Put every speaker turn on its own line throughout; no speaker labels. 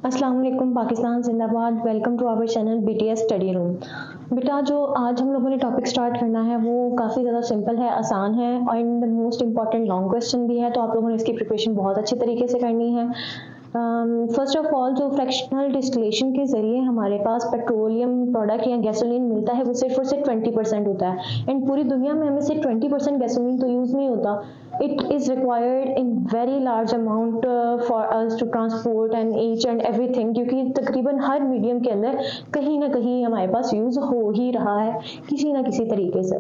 अस्सलाम वालेकुम, पाकिस्तान जिंदाबाद। Welcome to our channel BTS study room. बेटा, जो आज हम लोगों ने टॉपिक स्टार्ट करना है वो काफ़ी ज़्यादा सिंपल है, आसान है और मोस्ट इंपॉर्टेंट लॉन्ग क्वेश्चन भी है, तो आप लोगों ने इसकी प्रिपरेशन बहुत अच्छी तरीके से करनी है। फर्स्ट ऑफ ऑल, जो फ्रैक्शनल डिस्टिलेशन के ज़रिए हमारे पास पेट्रोलियम प्रोडक्ट या गैसोलीन मिलता है वो सिर्फ और सिर्फ 20% होता है। एंड पूरी दुनिया में हमें सिर्फ 20% गैसोलीन तो यूज़ नहीं होता। It is required in very large amount for us to transport and each and everything, क्योंकि तकरीबन हर मीडियम के अंदर कहीं ना कहीं हमारे पास यूज़ हो ही रहा है किसी ना किसी तरीके से।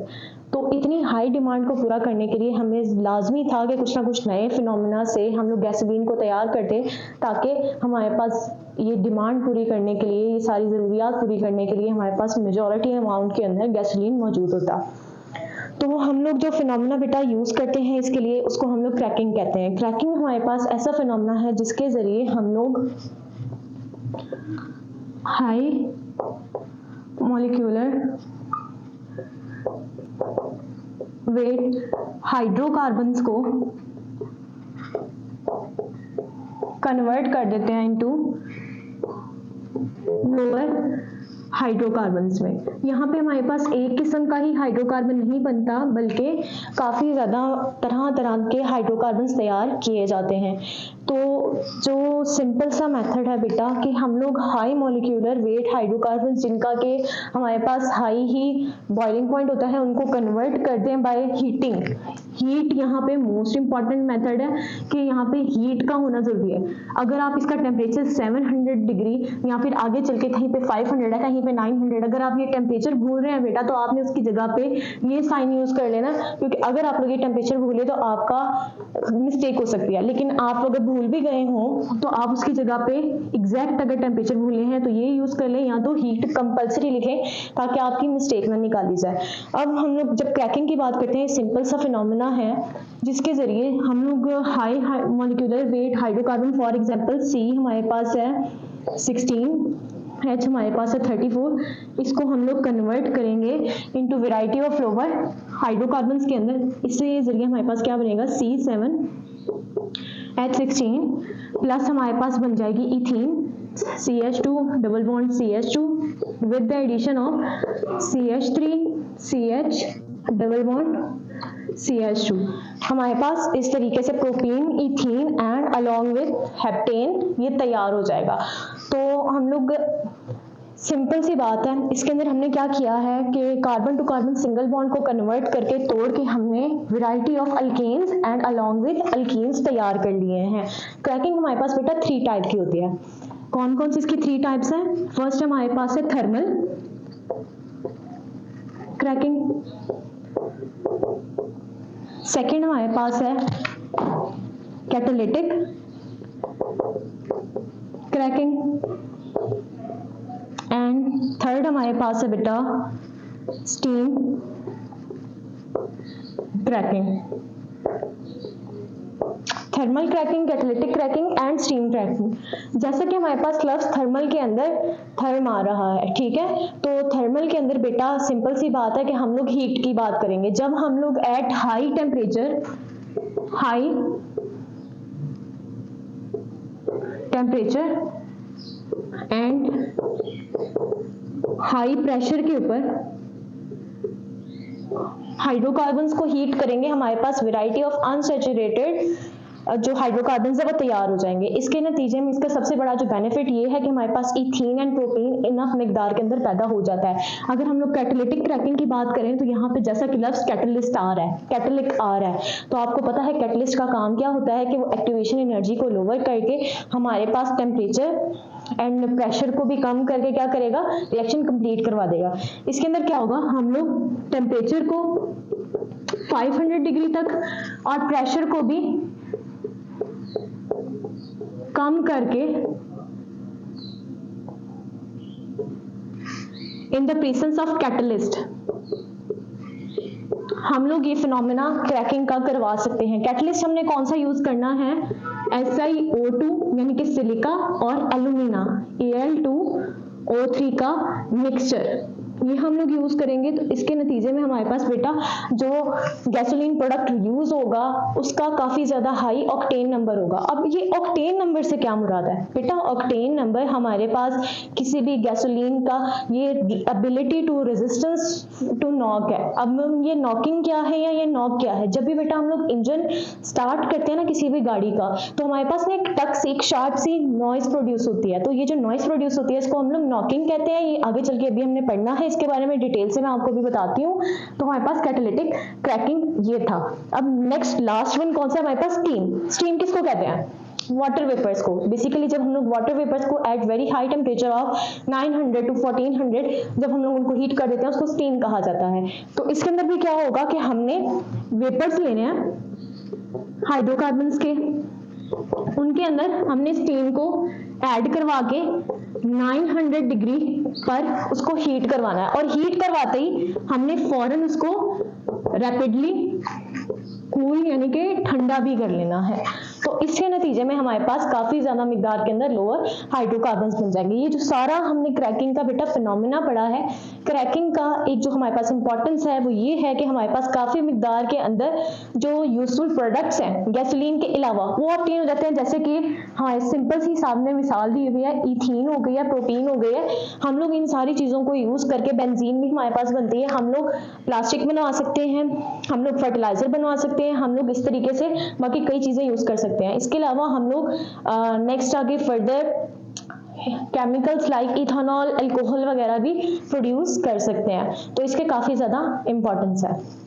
तो इतनी हाई डिमांड को पूरा करने के लिए हमें लाजमी था कि कुछ ना कुछ नए फिनोमेना से हम लोग गैसोलीन को तैयार करते, ताकि हमारे पास ये डिमांड पूरी करने के लिए, ये सारी ज़रूरियात पूरी करने के लिए हमारे पास मेजॉरिटी अमाउंट के अंदर गैसोलीन मौजूद होता। तो हम लोग जो फिनोमेना बेटा यूज़ करते हैं इसके लिए, उसको हम लोग क्रैकिंग कहते हैं। क्रैकिंग हमारे पास ऐसा फिनोमेना है जिसके ज़रिए हम लोग हाई मॉलिक्यूलर वेट हाइड्रोकार्बन्स को कन्वर्ट कर देते हैं इनटू लोअर हाइड्रोकार्बन्स में। यहाँ पे हमारे पास एक किस्म का ही हाइड्रोकार्बन नहीं बनता, बल्कि काफ़ी ज़्यादा तरह तरह के हाइड्रोकार्बन्स तैयार किए जाते हैं। तो जो सिंपल सा मेथड है बेटा कि हम लोग हाई मॉलिक्यूलर वेट हाइड्रोकार्बन्स जिनका के हमारे पास हाई ही बॉइलिंग पॉइंट होता है, उनको कन्वर्ट कर दें बाय हीटिंग। हीट यहाँ पे मोस्ट इंपॉर्टेंट मेथड है कि यहाँ पे हीट का होना ज़रूरी है। अगर आप इसका टेम्परेचर 700 डिग्री या फिर आगे चल के कहीं पे 500 है, कहीं पे 900, अगर आप ये टेम्परेचर भूल रहे हैं बेटा, तो आपने उसकी जगह पे ये साइन यूज़ कर लेना, क्योंकि अगर आप लोग ये टेम्परेचर भूले तो आपका मिस्टेक हो सकती है। लेकिन आप अगर भूल भी गए हो तो आप उसकी जगह पे एग्जैक्ट अगर टेम्परेचर भूले हैं तो ये यूज़ कर लें, या तो हीट कंपल्सरी लिखें ताकि आपकी मिस्टेक ना निकाली जाए। अब हम लोग जब क्रैकिंग की बात करते हैं, सिंपल सा फिनोमेना है जिसके ज़रिए हम लोग high molecular weight hydrocarbon, for example C हमारे पास है 16, H हमारे पास है 34, इसको हम लोग कन्वर्ट करेंगे into variety of lower hydrocarbons के अंदर। इससे जरिए हमारे पास क्या बनेगा, C7 H16 प्लस हमारे पास बन जाएगी ethene CH2 double bond CH2 with the addition of CH3 CH double bond CH2। हमारे पास इस तरीके से propene, ethene and along with heptane ये तैयार हो जाएगा। तो हम लोग सिंपल सी बात है, इसके अंदर हमने क्या किया है कि carbon to carbon single bond को कन्वर्ट करके तोड़ के हमने variety of alkanes and along with alkenes तैयार कर लिए हैं। क्रैकिंग हमारे पास बेटा 3 टाइप की होती है। कौन कौन सी इसकी 3 टाइप्स हैं? फर्स्ट हमारे पास है थर्मल क्रैकिंग, सेकेंड हमारे पास है कैटालिटिक क्रैकिंग एंड थर्ड हमारे पास है बेटा steam cracking. Thermal cracking, catalytic cracking and steam cracking. जैसे कि हमारे पास लफ्ज थर्मल के अंदर थर्म आ रहा है, ठीक है, तो थर्मल के अंदर बेटा सिंपल सी बात है कि हम लोग हीट की बात करेंगे। जब हम लोग at high temperature and high pressure के ऊपर हाइड्रोकार्बन्स को हीट करेंगे, हमारे पास वैरायटी ऑफ अनसैचुरेटेड जो हाइड्रोकार्बन्स है वो तैयार हो जाएंगे। इसके नतीजे में इसका सबसे बड़ा जो बेनिफिट ये है कि हमारे पास इथीन एंड प्रोपीन इनफ मिकदार के अंदर पैदा हो जाता है। अगर हम लोग कैटालिटिक क्रैकिंग की बात करें तो यहाँ पे जैसा कि लफ्ज कैटलिस्ट आ रहा है, कैटलिक आ रहा है, तो आपको पता है कैटलिस्ट का काम क्या होता है कि वो एक्टिवेशन एनर्जी को लोअर करके हमारे पास टेम्परेचर एंड प्रेशर को भी कम करके क्या करेगा, रिएक्शन कंप्लीट करवा देगा। इसके अंदर क्या होगा, हम लोग टेम्परेचर को 500 डिग्री तक और प्रेशर को भी कम करके in the presence of catalyst हम लोग ये फिनोमेना क्रैकिंग का करवा सकते हैं। कैटलिस्ट हमने कौन सा यूज करना है, SiO2 यानी कि सिलिका और एल्यूमिना Al2O3 का मिक्सचर, ये हम लोग यूज करेंगे तो इसके नतीजे में हमारे पास बेटा जो गैसोलीन प्रोडक्ट यूज होगा उसका काफी ज्यादा हाई ऑक्टेन नंबर होगा। अब ये ऑक्टेन नंबर से क्या मुराद है बेटा? ऑक्टेन नंबर हमारे पास किसी भी गैसोलीन का ये ability to resistance to knock है। अब ये नॉकिंग क्या है या ये नॉक क्या है? जब भी बेटा हम लोग इंजन स्टार्ट करते हैं ना किसी भी गाड़ी का, तो हमारे पास ना एक टक सी, एक शार्प सी नॉइज प्रोड्यूस होती है। तो ये जो नॉइज प्रोड्यूस होती है इसको हम लोग नॉकिंग कहते हैं। ये आगे चल के अभी हमने पढ़ना है इसके बारे में डिटेल से, मैं आपको भी बताती हूँ। तो हमारे पास कैटालिटिक क्रैकिंग ये था। अब नेक्स्ट लास्ट वन कौन सा है हमारे पास? स्टीम। स्टीम किसको कहते हैं? वाटर वेपर्स को। बेसिकली जब हम लोग वाटर वेपर्स को at very high temperature of 900 to 1400 जब हम लोग उनको हीट कर देते हैं उसको स्टीम कहा जाता है। तो इसके अंदर भी क्या होगा कि हमने वेपर्स लेने हैं हाइड्रोकार्बन्स के, उनके अंदर हमने स्टीम को ऐड करवा के 900 डिग्री पर उसको हीट करवाना है, और हीट करवाते ही हमने फौरन उसको रैपिडली कूल यानी कि ठंडा भी कर लेना है। तो इसके नतीजे में हमारे पास काफी ज्यादा मिकदार के अंदर लोअर हाइड्रोकार्बन्स बन जाएंगे। ये जो सारा हमने क्रैकिंग का बेटा फिनोमेना पढ़ा है, क्रैकिंग का एक जो हमारे पास इंपॉर्टेंस है वो ये है कि हमारे पास काफी मिकदार के अंदर जो यूजफुल प्रोडक्ट्स हैं गैसोलीन के अलावा वो ऑब्टेन हो जाते हैं। जैसे कि हाँ सिंपल सी सामने मिसाल दी हुई है, इथीन हो गई है, प्रोटीन हो गई है। हम लोग इन सारी चीजों को यूज करके बेंजीन भी हमारे पास बनती है, हम लोग प्लास्टिक बनवा सकते हैं, हम लोग फर्टिलाइजर बनवा सकते हैं, हम लोग इस तरीके से बाकी कई चीजें यूज कर सकते हैं। इसके अलावा हम लोग नेक्स्ट आगे further chemicals like ethanol, alcohol वगैरह भी प्रोड्यूस कर सकते हैं। तो इसके काफी ज्यादा इंपॉर्टेंस है।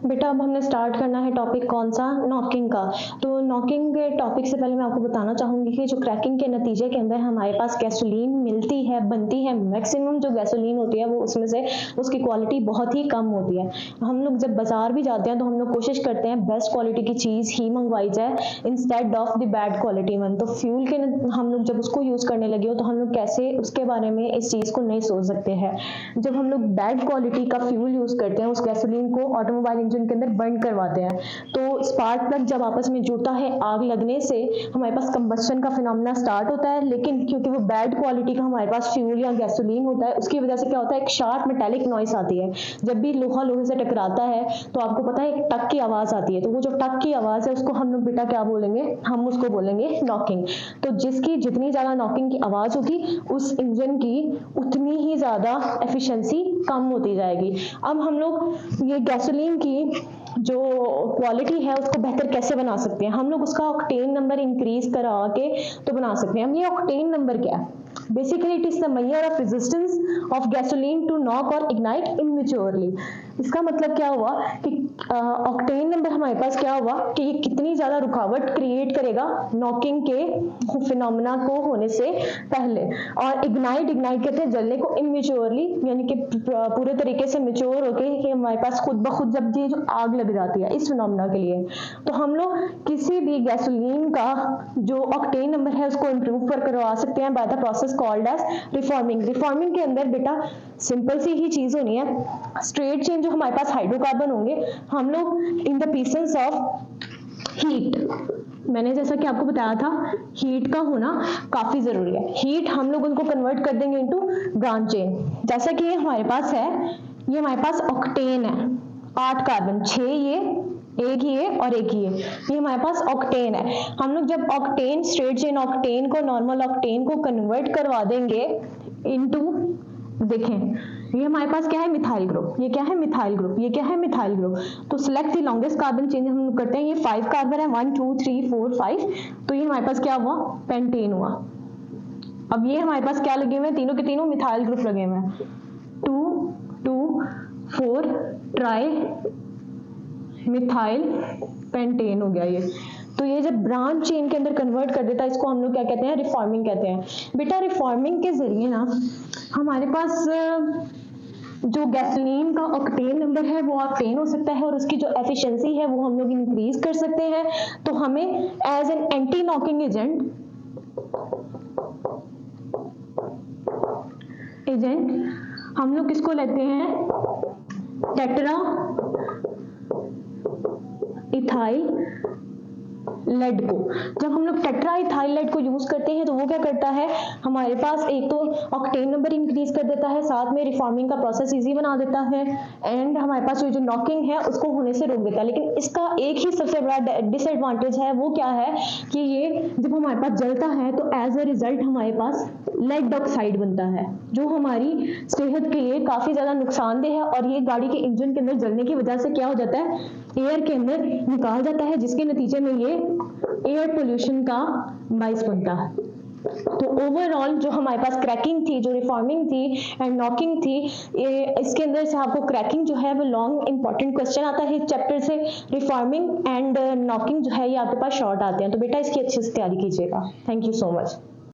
बेटा अब हमने स्टार्ट करना है टॉपिक कौन सा? नॉकिंग का। तो नॉकिंग के टॉपिक से पहले मैं आपको बताना चाहूंगी कि जो क्रैकिंग के नतीजे के अंदर हमारे पास गैसोलीन मिलती है, बनती है, मैक्सिमम जो गैसोलीन होती है वो उसमें से उसकी क्वालिटी बहुत ही कम होती है। हम लोग जब बाजार भी जाते हैं तो हम लोग कोशिश करते हैं बेस्ट क्वालिटी की चीज ही मंगवाई जाए instead of the bad quality one. तो फ्यूल के हम लोग जब उसको यूज करने लगे हो तो हम लोग कैसे उसके बारे में इस चीज को नहीं सोच सकते हैं। जब हम लोग बैड क्वालिटी का फ्यूल यूज करते हैं, उस गैसोलीन को ऑटोमोबाइल इंजन के अंदर बर्न करवाते हैं, तो स्पार्क प्लग जब आपस में जुड़ता है, आग लगने से हमारे पास कंबस्शन का फिनोमेना स्टार्ट होता है। लेकिन क्योंकि वो बैड क्वालिटी का हमारे पास फ्यूल या गैसोलीन होता है, उसकी वजह से क्या होता है, एक शार्प मेटालिक नॉइस आती है। जब भी लोहा लोहे से टकराता है तो आपको पता है एक टक की आवाज आती है। तो वो जो टक की आवाज है उसको हम लोग बेटा क्या बोलेंगे? हम उसको बोलेंगे नॉकिंग। तो जिसकी जितनी ज्यादा नॉकिंग की आवाज होगी उस इंजन की उतनी ही ज्यादा एफिशिएंसी कम होती जाएगी। अब हम लोग ये गैसोलीन की जो क्वालिटी है उसको बेहतर कैसे बना सकते हैं? हम लोग उसका ऑक्टेन नंबर इंक्रीज करा के तो बना सकते हैं। हम ये ऑक्टेन नंबर क्या है? Basically it is the measure of resistance of gasoline to knock और इग्नाइट इमेच्योरली। इसका मतलब क्या हुआ कि ऑक्टेन नंबर हमारे पास क्या हुआ कि ये कितनी ज्यादा रुकावट क्रिएट करेगा नॉकिंग के फिनोमेना को होने से पहले। और इग्नाइट कहते हैं जलने को, इमेच्योरली यानी कि पूरे तरीके से मेच्योर होके कि हमारे पास खुद ब खुद जब ये जो आग लग जाती है इस फिनोमेना के लिए। तो हम लोग किसी भी गैसोलीन का जो ऑक्टेन नंबर है उसको इंप्रूव करवा सकते हैं by the process called as reforming. Reforming के अंदर बेटा सिंपल सी ही चीज होनी है, स्ट्रेट चेन जो हमारे पास हाइड्रोकार्बन होंगे हम लोग in the presence of heat, मैंने जैसा कि आपको बताया था हीट का होना काफी जरूरी है। हीट हम लोग उनको कन्वर्ट कर देंगे इनटू ब्रांच चेन। जैसा कि ये हमारे पास है, ये हमारे पास ऑक्टेन है, 8 कार्बन, 6 ये, एक ये और एक ये हमारे पास ऑक्टेन है। हम लोग जब ऑक्टेन स्ट्रेट चेन ऑक्टेन को नॉर्मल ऑक्टेन को कन्वर्ट करवा देंगे इनटू, देखें ये हमारे पास क्या है? Methyl group. ये क्या है? Methyl group. ये क्या है? Methyl group. तो select the longest carbon chain हम लोग करते हैं। ये 5 कार्बन है, 1 2 3 4 5। तो ये हमारे पास क्या हुआ? पेंटेन हुआ। अब ये हमारे पास क्या लगे हुए हैं? तीनों के तीनों मिथाइल ग्रुप लगे हुए हैं। 2 2 4 ट्राई मिथाइल पेंटेन हो गया ये। तो ये जब ब्रांच चेन के अंदर कन्वर्ट कर देता है इसको हम लोग क्या कहते हैं? रिफॉर्मिंग कहते हैं। बेटा रिफॉर्मिंग के जरिए ना हमारे पास जो गैसोलीन का ऑक्टेन नंबर है वो ऑक्टेन हो सकता है और उसकी जो एफिशिएंसी है वो हम लोग इंक्रीज कर सकते हैं। तो हमें as an anti knocking agent हम लोग किसको लेते हैं? टेट्रा इथाइल लेड को। जब हम लोग टेट्राइथाइल लेड को यूज करते हैं तो वो क्या करता है, हमारे पास एक तो ऑक्टेन नंबर इंक्रीज कर देता है, साथ में रिफॉर्मिंग का प्रोसेस इजी बना देता है, एंड हमारे पास जो नॉकिंग है उसको होने से रोक देता है। लेकिन इसका एक ही सबसे बड़ा डिसएडवांटेज है, वो क्या है कि ये जब हमारे पास जलता है तो एज अ रिजल्ट हमारे पास लेड ऑक्साइड बनता है, जो हमारी सेहत के लिए काफी ज्यादा नुकसानदेह है। और ये गाड़ी के इंजन के अंदर जलने की वजह से क्या हो जाता है, एयर के अंदर निकाल जाता है, जिसके नतीजे में ये एयर पोल्यूशन का बाइस बनता है। तो ओवरऑल जो हमारे पास क्रैकिंग थी, जो रिफॉर्मिंग थी एंड नॉकिंग थी, इसके अंदर से आपको क्रैकिंग जो है वो लॉन्ग इंपॉर्टेंट क्वेश्चन आता है इस चैप्टर से, रिफॉर्मिंग एंड नॉकिंग जो है ये आपके पास शॉर्ट आते हैं। तो बेटा इसकी अच्छे से तैयारी कीजिएगा। Thank you so much.